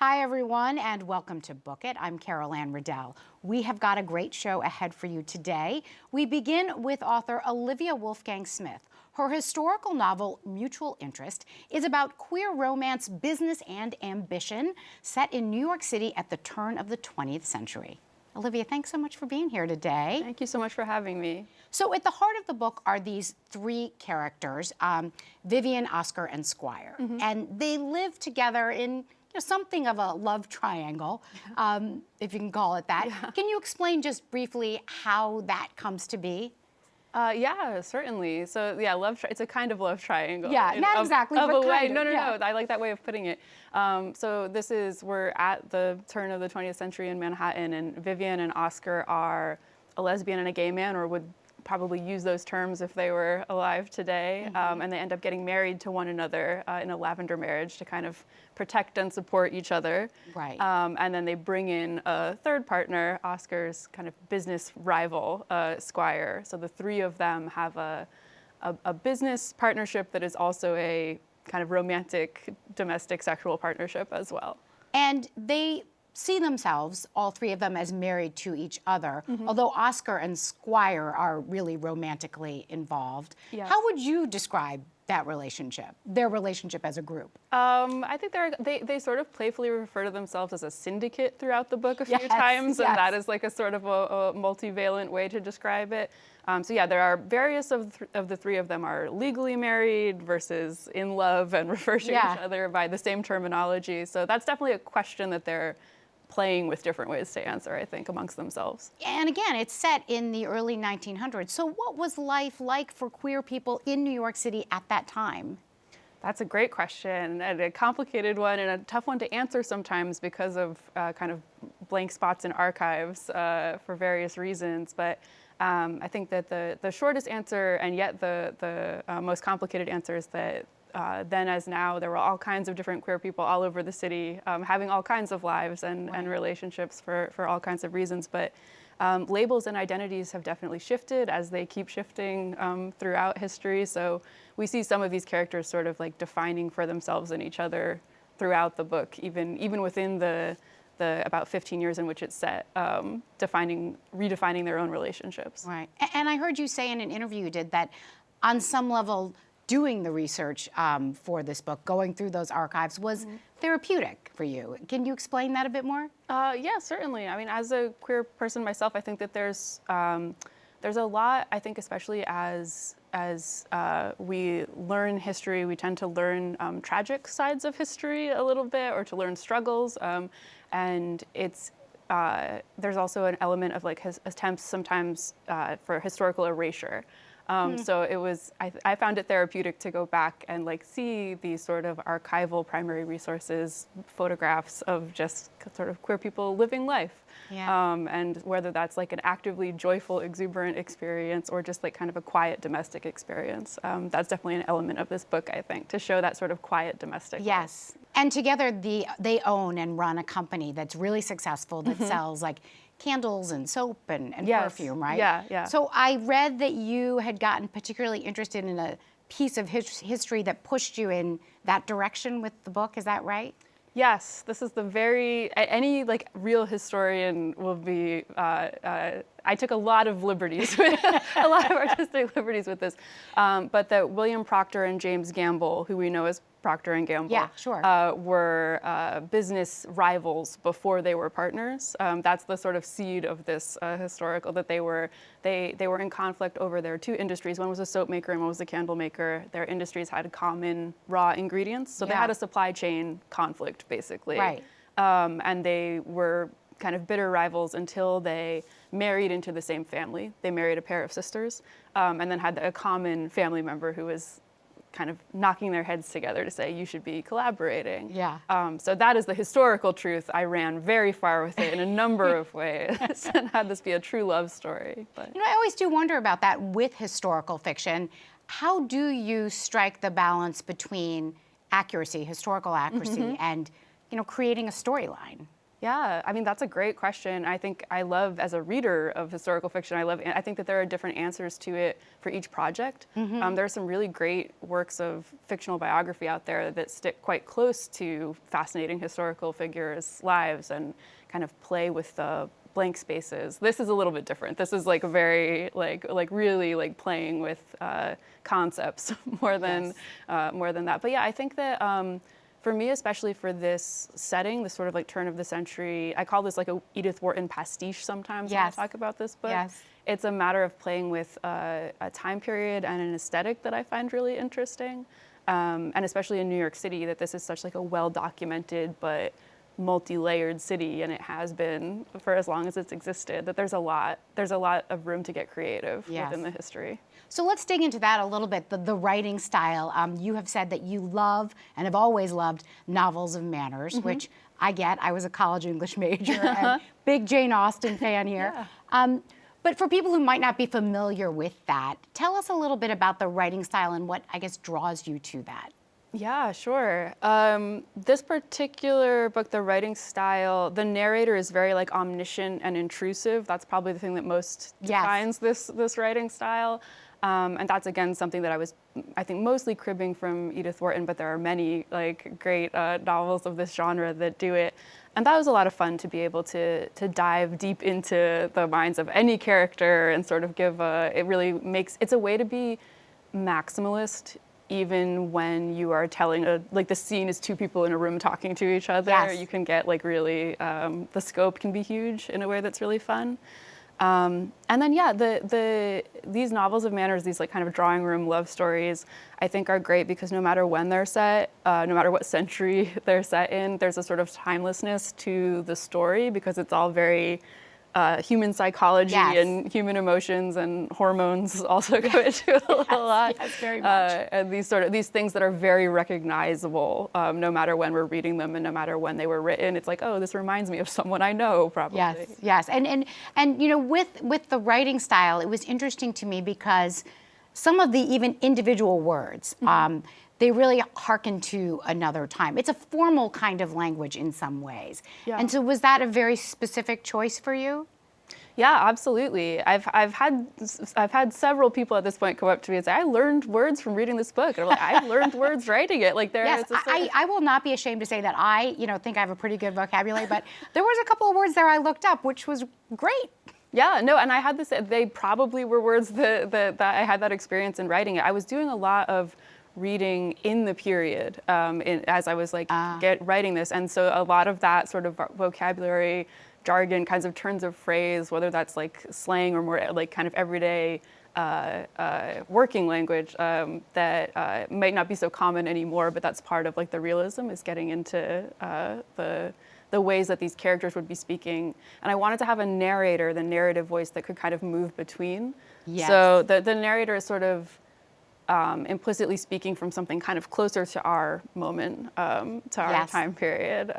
Hi, everyone, and welcome to Book It. I'm Carol Anne Riddell. We have got a great show ahead for you today. We begin with author Olivia Wolfgang-Smith. Her historical novel, Mutual Interest, is about queer romance, business, and ambition, set in New York City at the turn of the 20th century. Olivia, thanks so much for being here today. Thank you so much for having me. So at the heart of the book are these three characters, Vivian, Oscar, and Squire. And they live together in something of a love triangle, if you can call it that. Yeah. Can you explain just briefly how that comes to be? Yeah, certainly. So yeah, it's a kind of love triangle. Yeah, not exactly, but kind way. of. No. I like that way of putting it. So we're at the turn of the 20th century in Manhattan, and Vivian and Oscar are a lesbian and a gay man, or would probably use those terms if they were alive today. And they end up getting married to one another in a lavender marriage to kind of protect and support each other. Right. And then they bring in a third partner, Oscar's kind of business rival, Squire. So the three of them have a business partnership that is also a kind of romantic domestic sexual partnership as well. And they see themselves, all three of them, as married to each other, although Oscar and Squire are really romantically involved. Yes. How would you describe that relationship, their relationship as a group? I think they sort of playfully refer to themselves as a syndicate throughout the book a few times, and that is like a sort of a multivalent way to describe it. So yeah, there are various of the three of them are legally married versus in love and refer to each other by the same terminology. So that's definitely a question that they're playing with different ways to answer, I think, amongst themselves. And again, it's set in the early 1900s. So what was life like for queer people in New York City at that time? That's a great question, and a complicated one, and a tough one to answer sometimes because of kind of blank spots in archives for various reasons. But I think that the shortest answer, and yet the most complicated answer, is that then as now, there were all kinds of different queer people all over the city having all kinds of lives and relationships for all kinds of reasons. But labels and identities have definitely shifted as they keep shifting throughout history. So we see some of these characters sort of like defining for themselves and each other throughout the book, even within the about 15 years in which it's set, redefining their own relationships. Right. And I heard you say in an interview you did that on some level, doing the research for this book, going through those archives, was therapeutic for you. Can you explain that a bit more? Yeah, certainly. I mean, as a queer person myself, I think that there's a lot, I think, especially as we learn history, we tend to learn tragic sides of history a little bit, or to learn struggles. And there's also an element of like attempts sometimes for historical erasure. So I found it therapeutic to go back and like see these sort of archival primary resources, photographs of just sort of queer people living life. Yeah. And whether that's like an actively joyful, exuberant experience or just like kind of a quiet domestic experience. That's definitely an element of this book, I think, to show that sort of quiet domestic life. And together they own and run a company that's really successful that sells like candles and soap and perfume, right? Yeah. So I read that you had gotten particularly interested in a piece of history that pushed you in that direction with the book. Is that right? Yes, this is any like real historian will be, I took a lot of liberties, a lot of artistic liberties with this, but that William Proctor and James Gamble, who we know as Procter and Gamble, were business rivals before they were partners. That's the sort of seed of this historical, that they were in conflict over their two industries. One was a soap maker and one was a candle maker. Their industries had common raw ingredients, so they had a supply chain conflict, basically. Right. And they were kind of bitter rivals until they married into the same family. They married a pair of sisters, and then had a common family member who was kind of knocking their heads together to say, you should be collaborating. Yeah. So that is the historical truth. I ran very far with it in a number of ways and had this be a true love story. But I always do wonder about that with historical fiction. How do you strike the balance between accuracy, historical accuracy, and creating a storyline? Yeah, I mean, that's a great question. I think I love, as a reader of historical fiction, I think that there are different answers to it for each project. There are some really great works of fictional biography out there that stick quite close to fascinating historical figures' lives and kind of play with the blank spaces. This is a little bit different. This is like very, like really like playing with concepts more than that. But yeah, I think that for me, especially for this setting, this sort of like turn of the century, I call this like a Edith Wharton pastiche sometimes when I talk about this book. It's a matter of playing with a time period and an aesthetic that I find really interesting. And especially in New York City, that this is such like a well-documented but multi-layered city, and it has been for as long as it's existed, that there's a lot of room to get creative within the history. So let's dig into that a little bit, the writing style. You have said that you love and have always loved novels of manners, which I get. I was a college English major and big Jane Austen fan here. But for people who might not be familiar with that, tell us a little bit about the writing style and what, I guess, draws you to that. Yeah, sure. This particular book, the writing style, the narrator is very like omniscient and intrusive. That's probably the thing that most defines this writing style. And that's, again, something that I think, mostly cribbing from Edith Wharton, but there are many like great novels of this genre that do it. And that was a lot of fun to be able to dive deep into the minds of any character and sort of give it's a way to be maximalist even when you are telling like the scene is two people in a room talking to each other. You can get like really, the scope can be huge in a way that's really fun. And then these novels of manners, these like kind of drawing room love stories, I think are great because no matter when they're set, no matter what century they're set in, there's a sort of timelessness to the story because it's all very human psychology and human emotions and hormones also go into it a lot. Yes, very much. And these things that are very recognizable, no matter when we're reading them and no matter when they were written. It's like, oh, this reminds me of someone I know, probably. Yes. And you know, with the writing style, it was interesting to me because some of the even individual words, they really hearken to another time. It's a formal kind of language in some ways. And so was that a very specific choice for you? Yeah, absolutely. I've had several people at this point come up to me and say, I learned words from reading this book. And I'm like, I learned words writing it. Like I will not be ashamed to say that I think I have a pretty good vocabulary, but there was a couple of words there I looked up, which was great. Yeah, no, and I had this, they probably were words that I had that experience in writing it. I was doing a lot of reading in the period as I was like writing this, and so a lot of that sort of vocabulary, jargon, kinds of turns of phrase, whether that's like slang or more like kind of everyday working language that might not be so common anymore, but that's part of like the realism, is getting into the ways that these characters would be speaking. And I wanted to have a narrator, the narrative voice, that could kind of move between. So the narrator is sort of implicitly speaking from something kind of closer to our moment, to our time period,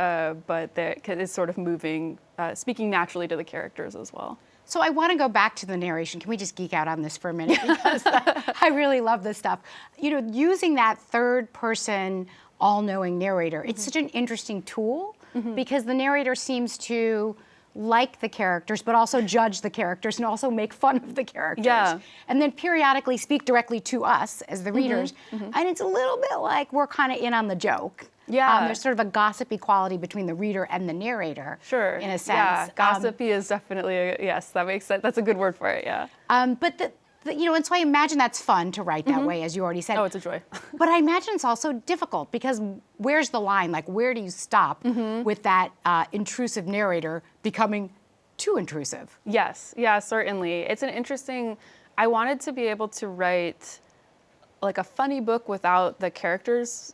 but that is sort of moving, speaking naturally to the characters as well. So I want to go back to the narration. Can we just geek out on this for a minute? Because I really love this stuff. You know, using that third person, all-knowing narrator, it's such an interesting tool because the narrator seems to like the characters, but also judge the characters and also make fun of the characters. And then periodically speak directly to us as the readers. And it's a little bit like we're kind of in on the joke. There's sort of a gossipy quality between the reader and the narrator. In a sense. Yeah, gossipy is definitely, yes, that makes sense. That's a good word for it, But you know, and so I imagine that's fun to write that way, as you already said. Oh, it's a joy. But I imagine it's also difficult because where's the line? Like, where do you stop with that intrusive narrator becoming too intrusive? Yes, yeah, certainly. It's an interesting, I wanted to be able to write like a funny book without the characters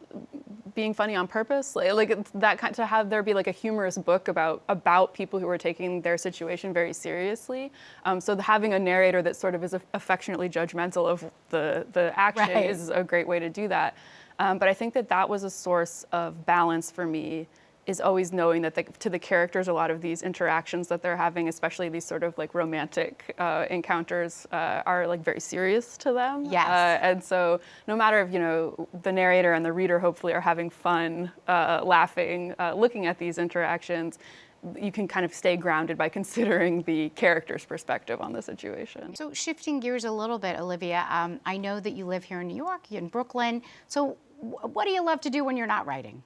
being funny on purpose, like that kind, to have there be like a humorous book about people who are taking their situation very seriously. So having a narrator that sort of is affectionately judgmental of the action is a great way to do that. But I think that was a source of balance for me, is always knowing that to the characters, a lot of these interactions that they're having, especially these sort of like romantic encounters, are like very serious to them. And so no matter if, you know, the narrator and the reader hopefully are having fun, laughing, looking at these interactions, you can kind of stay grounded by considering the character's perspective on the situation. So shifting gears a little bit, Olivia, I know that you live here in New York, you're in Brooklyn. So what do you love to do when you're not writing?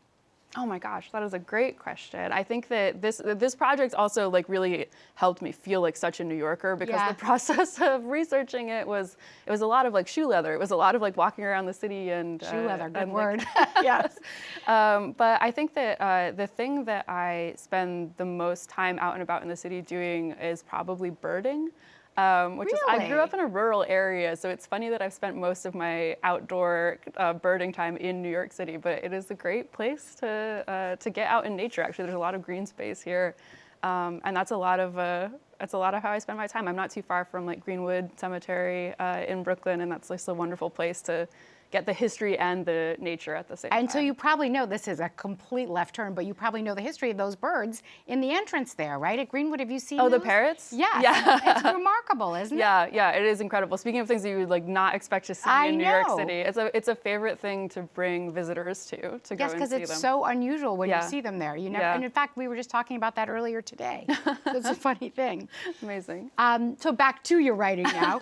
Oh my gosh, that is a great question. I think that this project also like really helped me feel like such a New Yorker, because the process of researching it was a lot of like shoe leather. It was a lot of like walking around the city and shoe leather, good and, word. Like, yes. But I think that the thing that I spend the most time out and about in the city doing is probably birding. Which is, I grew up in a rural area, so it's funny that I've spent most of my outdoor birding time in New York City, but it is a great place to get out in nature. Actually, there's a lot of green space here, and that's a lot of how I spend my time. I'm not too far from like Greenwood Cemetery in Brooklyn, and that's just a wonderful place to get the history and the nature at the same time. And so you probably know, this is a complete left turn, but you probably know the history of those birds in the entrance there, right? At Greenwood, have you seen those? The parrots? Yes. Yeah. It's remarkable, isn't it? Yeah, it is incredible. Speaking of things that you would like not expect to see in New York City, it's a favorite thing to bring visitors to go and see them. Yes, because it's so unusual when you see them there. You never, and in fact, we were just talking about that earlier today. It's a funny thing. Amazing. So back to your writing now.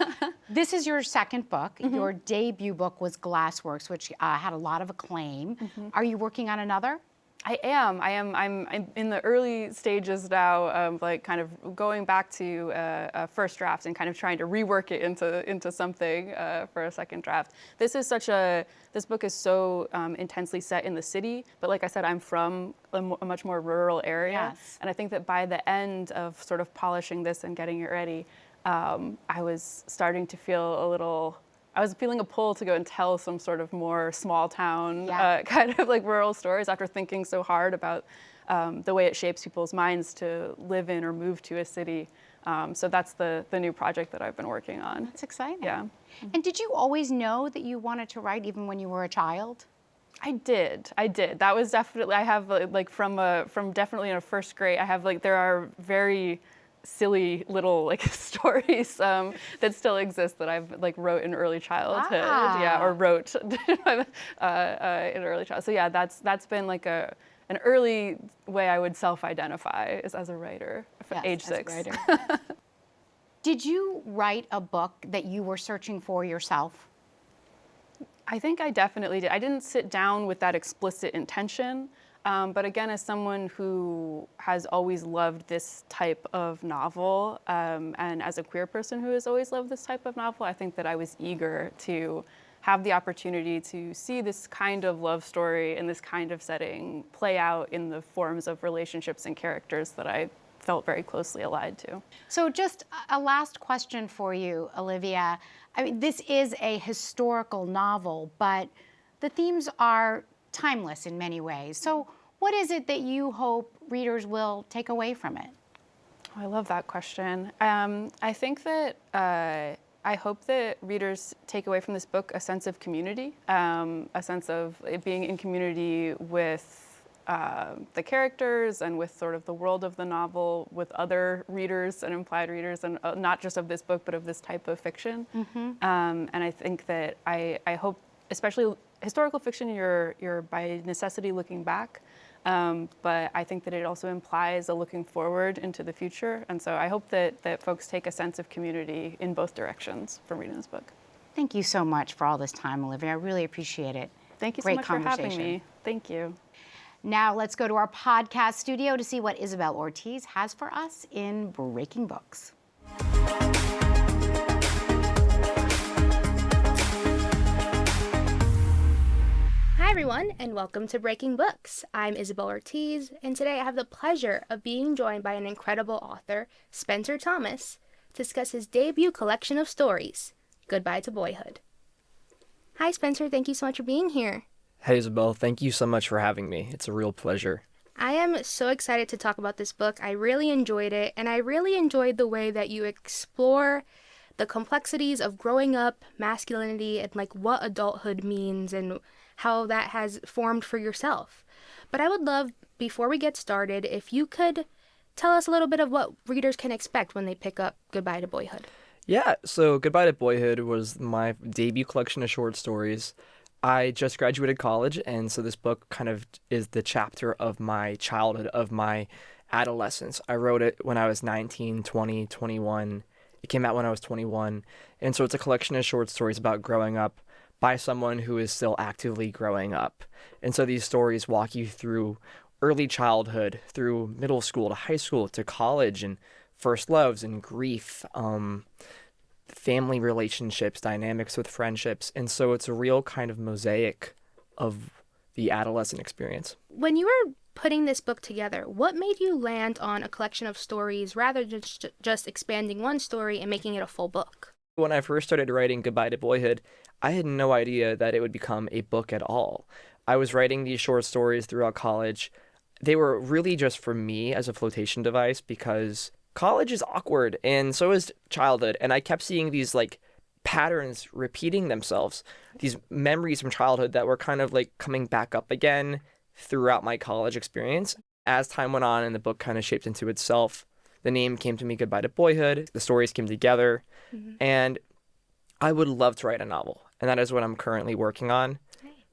This is your second book. Your debut book was Glassworks, which had a lot of acclaim. Are you working on another? I am. I'm in the early stages now of like kind of going back to a first draft and kind of trying to rework it into something for a second draft. This book is so intensely set in the city, but like I said, I'm from a much more rural area. Yes. And I think that by the end of sort of polishing this and getting it ready, I was starting to feel I was feeling a pull to go and tell some sort of more small town kind of like rural stories after thinking so hard about the way it shapes people's minds to live in or move to a city. So that's the new project that I've been working on. That's exciting. Yeah. And did you always know that you wanted to write even when you were a child? I did. That was definitely, I have like from definitely in a first grade, I have like, there are very silly little like stories that still exist that I've like wrote in early childhood, or wrote in early childhood. So yeah, that's been like an early way I would self-identify is as a writer from age 6. As a writer. Did you write a book that you were searching for yourself? I think I definitely did. I didn't sit down with that explicit intention. But again, as someone who has always loved this type of novel, and as a queer person who has always loved this type of novel, I think that I was eager to have the opportunity to see this kind of love story in this kind of setting play out in the forms of relationships and characters that I felt very closely allied to. So just a last question for you, Olivia. I mean, this is a historical novel, but the themes are timeless in many ways. So what is it that you hope readers will take away from it? Oh, I love that question. I think that I hope that readers take away from this book a sense of community, a sense of it being in community with the characters and with sort of the world of the novel, with other readers and implied readers, and not just of this book, but of this type of fiction. And I think that I hope, especially historical fiction, you're by necessity looking back, but I think that it also implies a looking forward into the future. And so I hope that folks take a sense of community in both directions from reading this book. Thank you so much for all this time, Olivia. I really appreciate it. Thank you so much for having me. Thank you. Now let's go to our podcast studio to see what Isabel Ortiz has for us in Breaking Books. Hi everyone, and welcome to Breaking Books. I'm Isabel Ortiz, and today I have the pleasure of being joined by an incredible author, Spencer Thomas, to discuss his debut collection of stories, Goodbye to Boyhood. Hi Spencer, thank you so much for being here. Hey Isabel, thank you so much for having me. It's a real pleasure. I am so excited to talk about this book. I really enjoyed it, and I really enjoyed the way that you explore the complexities of growing up, masculinity, and like what adulthood means and how that has formed for yourself. But I would love, before we get started, if you could tell us a little bit of what readers can expect when they pick up Goodbye to Boyhood. Yeah, so Goodbye to Boyhood was my debut collection of short stories. I just graduated college, and so this book kind of is the chapter of my childhood, of my adolescence. I wrote it when I was 19, 20, 21. It came out when I was 21. And so it's a collection of short stories about growing up by someone who is still actively growing up. And so these stories walk you through early childhood, through middle school to high school to college, and first loves and grief, family relationships, dynamics with friendships. And so it's a real kind of mosaic of the adolescent experience. When you were putting this book together, what made you land on a collection of stories rather than just expanding one story and making it a full book? When I first started writing Goodbye to Boyhood, I had no idea that it would become a book at all. I was writing these short stories throughout college. They were really just for me as a flotation device because college is awkward and so is childhood. And I kept seeing these like patterns repeating themselves, these memories from childhood that were kind of like coming back up again throughout my college experience. As time went on and the book kind of shaped into itself, the name came to me, Goodbye to Boyhood. The stories came together. And I would love to write a novel. And that is what I'm currently working on.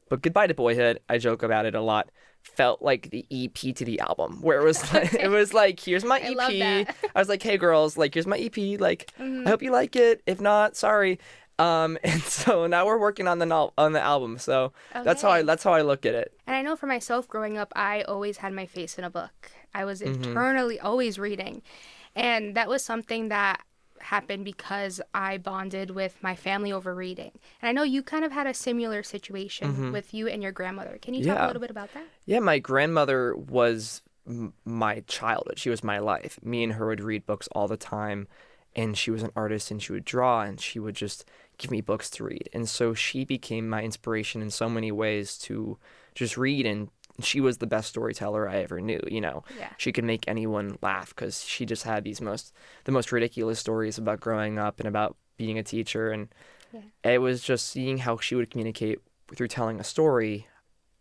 But Goodbye to Boyhood, I joke about it a lot, felt like the EP to the album, where it was like, it was like, here's my EP. love that. I was like, hey girls, like here's my EP. Like, I hope you like it. If not, sorry. And so now we're working on the album. So that's how I look at it. And I know for myself growing up, I always had my face in a book. I was eternally always reading. And that was something that happened because I bonded with my family over reading. And I know you kind of had a similar situation with you and your grandmother. Can you talk a little bit about that? Yeah, my grandmother was my childhood. She was my life. Me and her would read books all the time. And she was an artist and she would draw and she would just give me books to read. And so she became my inspiration in so many ways to just read. And she was the best storyteller I ever knew, you know. Yeah. She could make anyone laugh because she just had the most ridiculous stories about growing up and about being a teacher. And it was just seeing how she would communicate through telling a story.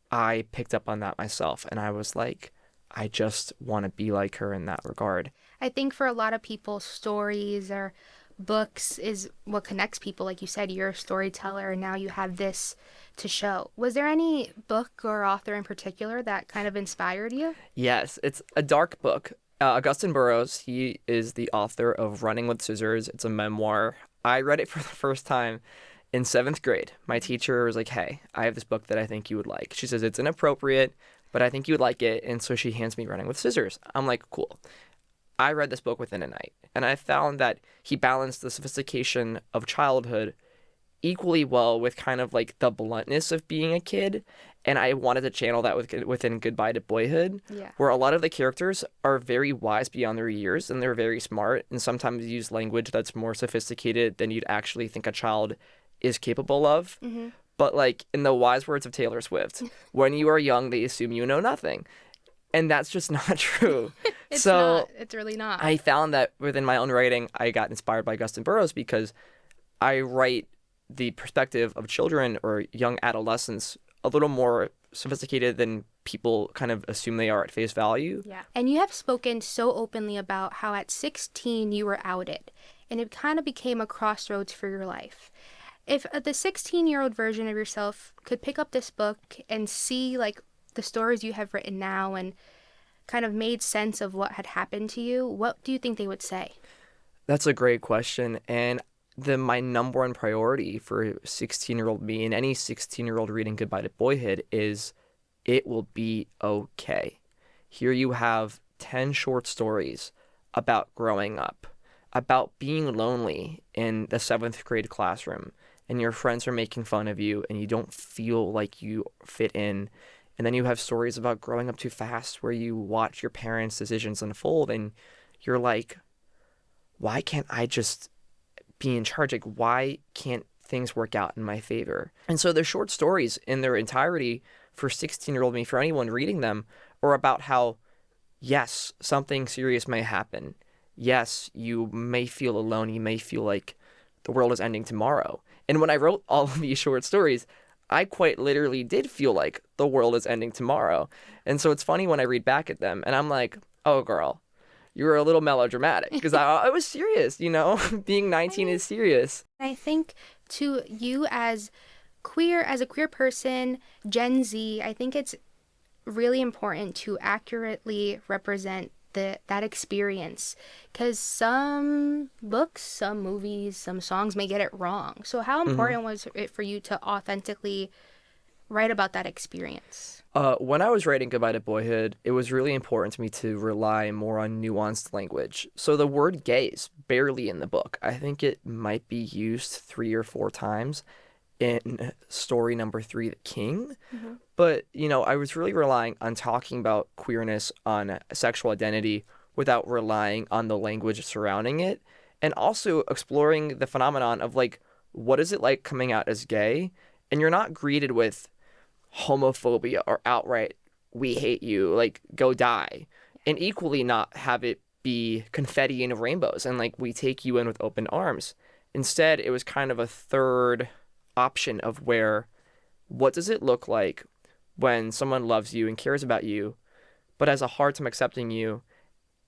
I picked up on that myself. And I was like, I just want to be like her in that regard. I think for a lot of people, stories or books is what connects people. Like you said, you're a storyteller and now you have this to show. Was there any book or author in particular that kind of inspired you? Yes, it's a dark book. Augustin Burroughs, he is the author of Running with Scissors. It's a memoir. I read it for the first time in 7th grade. My teacher was like, hey, I have this book that I think you would like. She says it's inappropriate, but I think you would like it. And so she hands me Running with Scissors. I'm like, cool. I read this book within a night, and I found that he balanced the sophistication of childhood equally well with kind of like the bluntness of being a kid. And I wanted to channel that within Goodbye to Boyhood, where a lot of the characters are very wise beyond their years, and they're very smart, and sometimes use language that's more sophisticated than you'd actually think a child is capable of. But like in the wise words of Taylor Swift, when you are young, they assume you know nothing. And that's just not true. It's not. It's really not. I found that within my own writing, I got inspired by Augustin Burroughs because I write the perspective of children or young adolescents a little more sophisticated than people kind of assume they are at face value. Yeah. And you have spoken so openly about how at 16 you were outed, and it kind of became a crossroads for your life. If the 16-year-old version of yourself could pick up this book and see like the stories you have written now and kind of made sense of what had happened to you, what do you think they would say? That's a great question. And my number one priority for 16-year-old me and any 16-year-old reading Goodbye to Boyhood is it will be okay. Here you have 10 short stories about growing up, about being lonely in the 7th grade classroom, and your friends are making fun of you and you don't feel like you fit in. And then you have stories about growing up too fast where you watch your parents' decisions unfold and you're like, why can't I just be in charge? Like, why can't things work out in my favor? And so the short stories in their entirety for 16-year-old me, for anyone reading them, are about how, yes, something serious may happen. Yes, you may feel alone. You may feel like the world is ending tomorrow. And when I wrote all of these short stories, I quite literally did feel like the world is ending tomorrow. And so it's funny when I read back at them and I'm like, oh, girl, you were a little melodramatic because I was serious, you know, being 19 is serious. I think to you as a queer person, Gen Z, I think it's really important to accurately represent that experience, because some books, some movies, some songs may get it wrong. So how important was it for you to authentically write about that experience? When I was writing Goodbye to Boyhood, it was really important to me to rely more on nuanced language. So the word gay is barely in the book. I think it might be used 3 or 4 times in story number 3, The King. But, I was really relying on talking about queerness, on sexual identity, without relying on the language surrounding it. And also exploring the phenomenon of, like, what is it like coming out as gay? And you're not greeted with homophobia or outright, we hate you, like, go die. And equally not have it be confetti and rainbows and, like, we take you in with open arms. Instead, it was kind of a third option of what does it look like when someone loves you and cares about you, but has a hard time accepting you,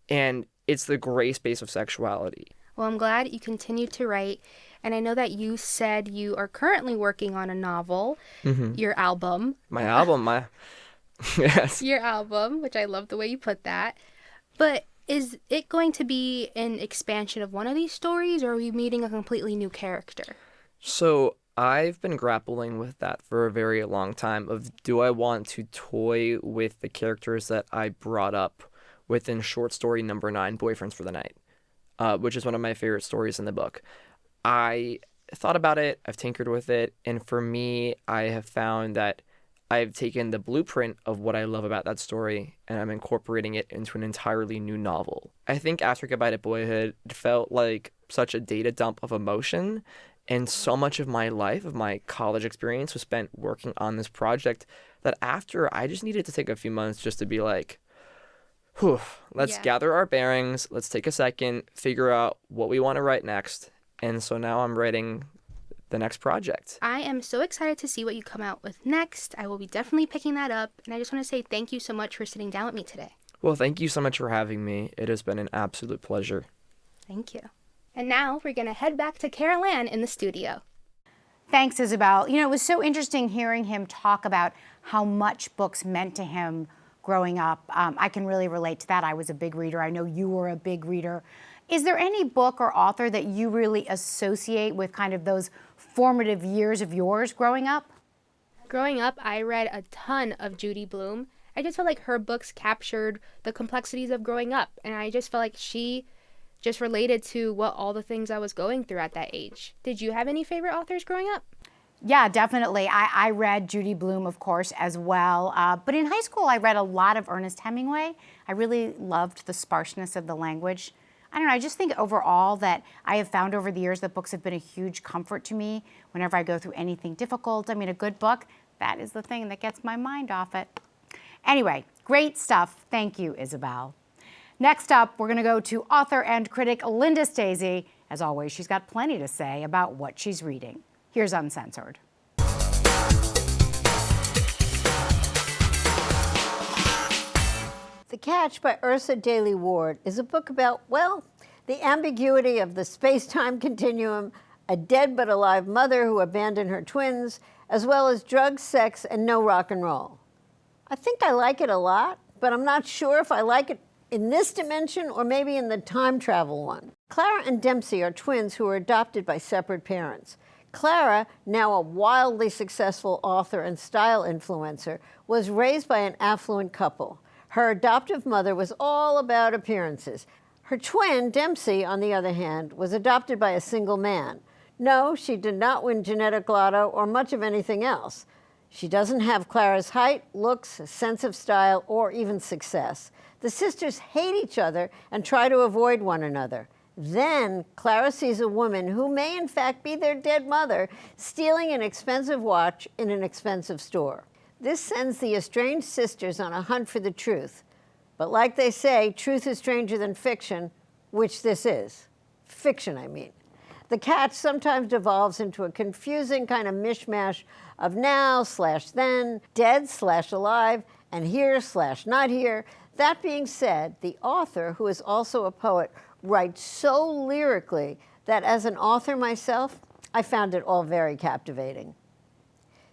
and it's the gray space of sexuality. Well, I'm glad you continue to write, and I know that you said you are currently working on a novel, your album. My album, yes. Your album, which I love the way you put that. But is it going to be an expansion of one of these stories, or are we meeting a completely new character? So I've been grappling with that for a very long time of, do I want to toy with the characters that I brought up within short story number 9, Boyfriends for the Night, which is one of my favorite stories in the book. I thought about it, I've tinkered with it, and for me, I have found that I've taken the blueprint of what I love about that story and I'm incorporating it into an entirely new novel. I think after Goodbye to Boyhood, it felt like such a data dump of emotion, and so much of my life, of my college experience, was spent working on this project that after, I just needed to take a few months just to be like, whew, let's gather our bearings, let's take a second, figure out what we want to write next. And so now I'm writing the next project. I am so excited to see what you come out with next. I will be definitely picking that up. And I just want to say thank you so much for sitting down with me today. Well, thank you so much for having me. It has been an absolute pleasure. Thank you. And now we're going to head back to Carol Anne in the studio. Thanks, Isabel. It was so interesting hearing him talk about how much books meant to him growing up. I can really relate to that. I was a big reader. I know you were a big reader. Is there any book or author that you really associate with kind of those formative years of yours growing up? Growing up, I read a ton of Judy Blume. I just felt like her books captured the complexities of growing up, and I just felt like she just related to what all the things I was going through at that age. Did you have any favorite authors growing up? Yeah, definitely. I read Judy Blume, of course, as well. But in high school, I read a lot of Ernest Hemingway. I really loved the sparseness of the language. I don't know, I just think overall that I have found over the years that books have been a huge comfort to me whenever I go through anything difficult. I mean, a good book, that is the thing that gets my mind off it. Anyway, great stuff. Thank you, Isabel. Next up, we're going to go to author and critic Linda Stasi. As always, she's got plenty to say about what she's reading. Here's Uncensored. The Catch by Ursa Daly Ward is a book about, well, the ambiguity of the space-time continuum, a dead but alive mother who abandoned her twins, as well as drugs, sex, and no rock and roll. I think I like it a lot, but I'm not sure if I like it in this dimension or maybe in the time travel one. Clara and Dempsey are twins who were adopted by separate parents. Clara, now a wildly successful author and style influencer, was raised by an affluent couple. Her adoptive mother was all about appearances. Her twin, Dempsey, on the other hand, was adopted by a single man. No, she did not win genetic lotto or much of anything else. She doesn't have Clara's height, looks, sense of style, or even success. The sisters hate each other and try to avoid one another. Then Clara sees a woman who may in fact be their dead mother stealing an expensive watch in an expensive store. This sends the estranged sisters on a hunt for the truth. But like they say, truth is stranger than fiction, which this is. Fiction, I mean. The Catch sometimes devolves into a confusing kind of mishmash of now/then, dead/alive, and here/not here. That being said, the author, who is also a poet, writes so lyrically that as an author myself, I found it all very captivating.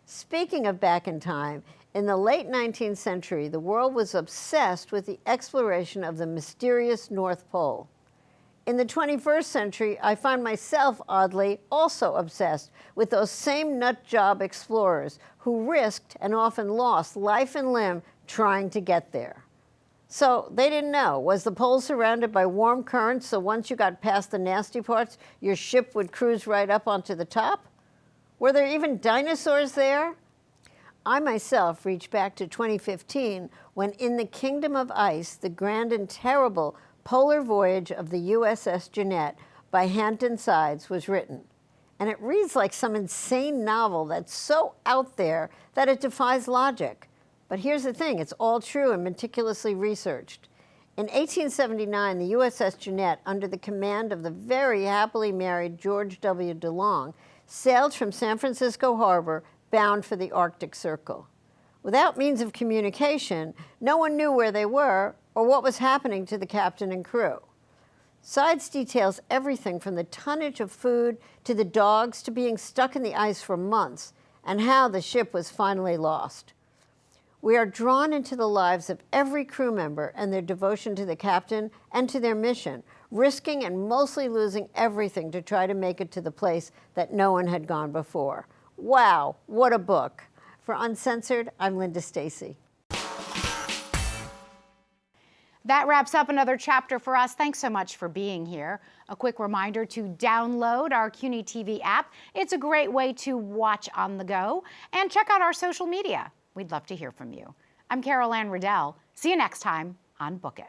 Speaking of back in time, In the late 19th century, the world was obsessed with the exploration of the mysterious North Pole. In the 21st century, I find myself, oddly, also obsessed with those same nut-job explorers who risked and often lost life and limb trying to get there. So they didn't know. Was the pole surrounded by warm currents, so once you got past the nasty parts, your ship would cruise right up onto the top? Were there even dinosaurs there? I myself reached back to 2015 when In the Kingdom of Ice, the grand and terrible polar voyage of the USS Jeanette by Hampton Sides was written. And it reads like some insane novel that's so out there that it defies logic. But here's the thing, it's all true and meticulously researched. In 1879, the USS Jeanette, under the command of the very happily married George W. DeLong, sailed from San Francisco Harbor bound for the Arctic Circle. Without means of communication, no one knew where they were or what was happening to the captain and crew. Sides details everything from the tonnage of food to the dogs to being stuck in the ice for months and how the ship was finally lost. We are drawn into the lives of every crew member and their devotion to the captain and to their mission, risking and mostly losing everything to try to make it to the place that no one had gone before. Wow, what a book. For Uncensored, I'm Linda Stasi. That wraps up another chapter for us. Thanks so much for being here. A quick reminder to download our CUNY TV app. It's a great way to watch on the go. And check out our social media. We'd love to hear from you. I'm Carol Anne Riddell. See you next time on Book It.